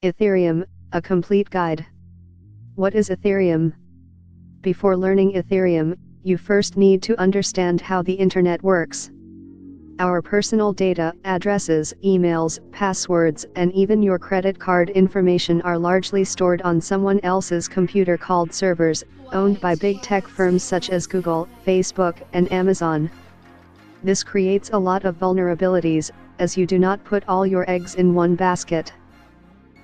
Ethereum, a complete guide. What is Ethereum? Before learning Ethereum, you first need to understand how the internet works. Our personal data, addresses, emails, passwords, and even your credit card information are largely stored on someone else's computer called servers, owned by big tech firms such as Google, Facebook, and Amazon. This creates a lot of vulnerabilities, as you do not put all your eggs in one basket.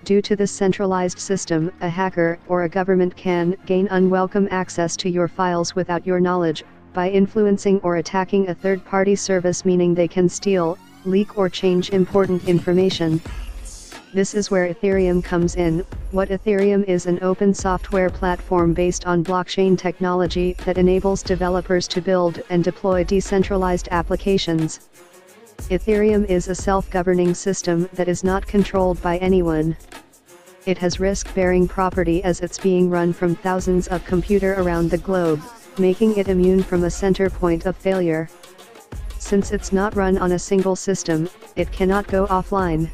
Due to this centralized system, a hacker or a government can gain unwelcome access to your files without your knowledge, by influencing or attacking a third-party service, meaning they can steal, leak or change important information. This is where Ethereum comes in. What Ethereum is: an open software platform based on blockchain technology that enables developers to build and deploy decentralized applications. Ethereum is a self-governing system that is not controlled by anyone. It has risk-bearing property as it's being run from thousands of computers around the globe, making it immune from a center point of failure. Since it's not run on a single system, it cannot go offline.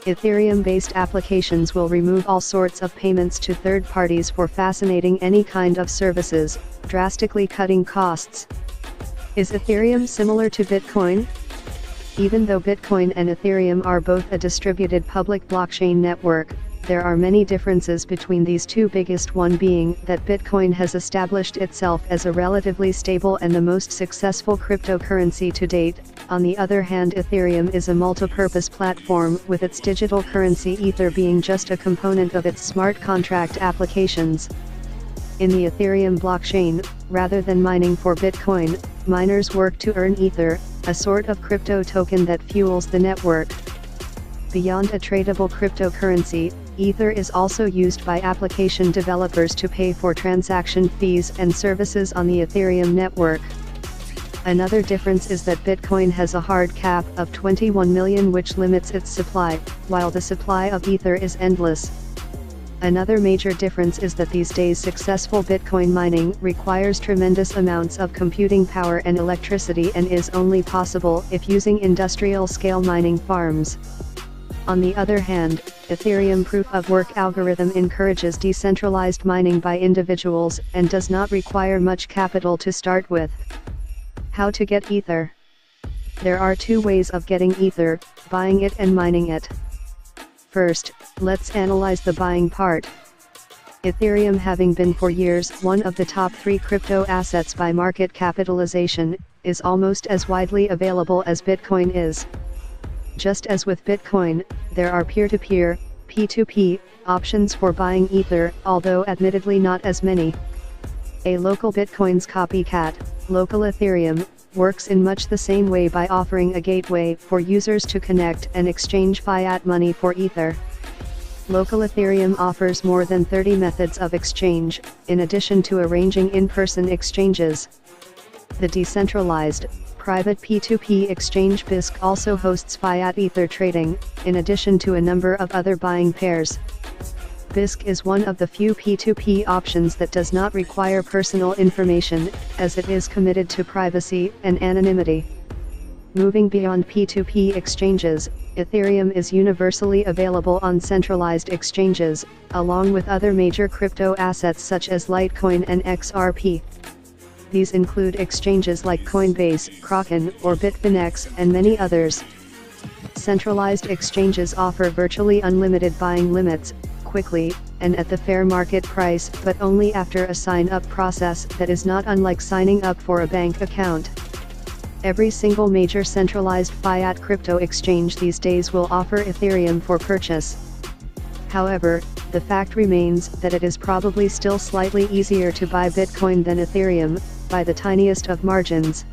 Ethereum-based applications will remove all sorts of payments to third parties for facilitating any kind of services, drastically cutting costs. Is Ethereum similar to Bitcoin? Even though Bitcoin and Ethereum are both a distributed public blockchain network, there are many differences between these two, biggest one being that Bitcoin has established itself as a relatively stable and the most successful cryptocurrency to date. On the other hand, Ethereum is a multi-purpose platform, with its digital currency Ether being just a component of its smart contract applications. In the Ethereum blockchain, rather than mining for Bitcoin, miners work to earn Ether, a sort of crypto token that fuels the network. Beyond a tradable cryptocurrency, Ether is also used by application developers to pay for transaction fees and services on the Ethereum network. Another difference is that Bitcoin has a hard cap of 21 million, which limits its supply, while the supply of Ether is endless. Another major difference is that these days successful Bitcoin mining requires tremendous amounts of computing power and electricity, and is only possible if using industrial-scale mining farms. On the other hand, Ethereum proof-of-work algorithm encourages decentralized mining by individuals and does not require much capital to start with. How to get Ether? There are two ways of getting Ether: buying it and mining it. First, let's analyze the buying part. Ethereum, having been for years one of the top 3 crypto assets by market capitalization, is almost as widely available as Bitcoin is. Just as with Bitcoin, there are peer-to-peer, P2P, options for buying Ether, although admittedly not as many. A local Bitcoin's copycat, local Ethereum, works in much the same way by offering a gateway for users to connect and exchange fiat money for Ether. Local Ethereum offers more than 30 methods of exchange, in addition to arranging in-person exchanges. The decentralized, private P2P exchange BISC also hosts fiat Ether trading, in addition to a number of other buying pairs. BISC is one of the few P2P options that does not require personal information, as it is committed to privacy and anonymity. Moving beyond P2P exchanges, Ethereum is universally available on centralized exchanges, along with other major crypto assets such as Litecoin and XRP. These include exchanges like Coinbase, Kraken, or Bitfinex, and many others. Centralized exchanges offer virtually unlimited buying limits, quickly, and at the fair market price, but only after a sign-up process that is not unlike signing up for a bank account. Every single major centralized fiat crypto exchange these days will offer Ethereum for purchase. However, the fact remains that it is probably still slightly easier to buy Bitcoin than Ethereum, by the tiniest of margins.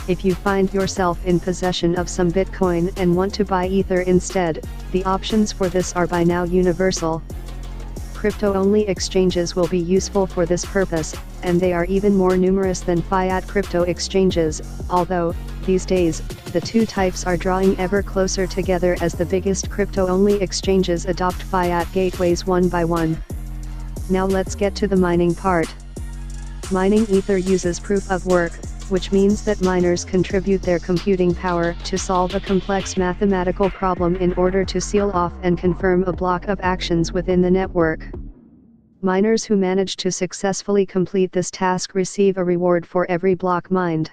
If you find yourself in possession of some Bitcoin and want to buy Ether instead, the options for this are by now universal. Crypto-only exchanges will be useful for this purpose, and they are even more numerous than fiat crypto exchanges, although, these days, the two types are drawing ever closer together as the biggest crypto-only exchanges adopt fiat gateways one by one. Now let's get to the mining part. Mining Ether uses proof of work, which means that miners contribute their computing power to solve a complex mathematical problem in order to seal off and confirm a block of actions within the network. Miners who manage to successfully complete this task receive a reward for every block mined.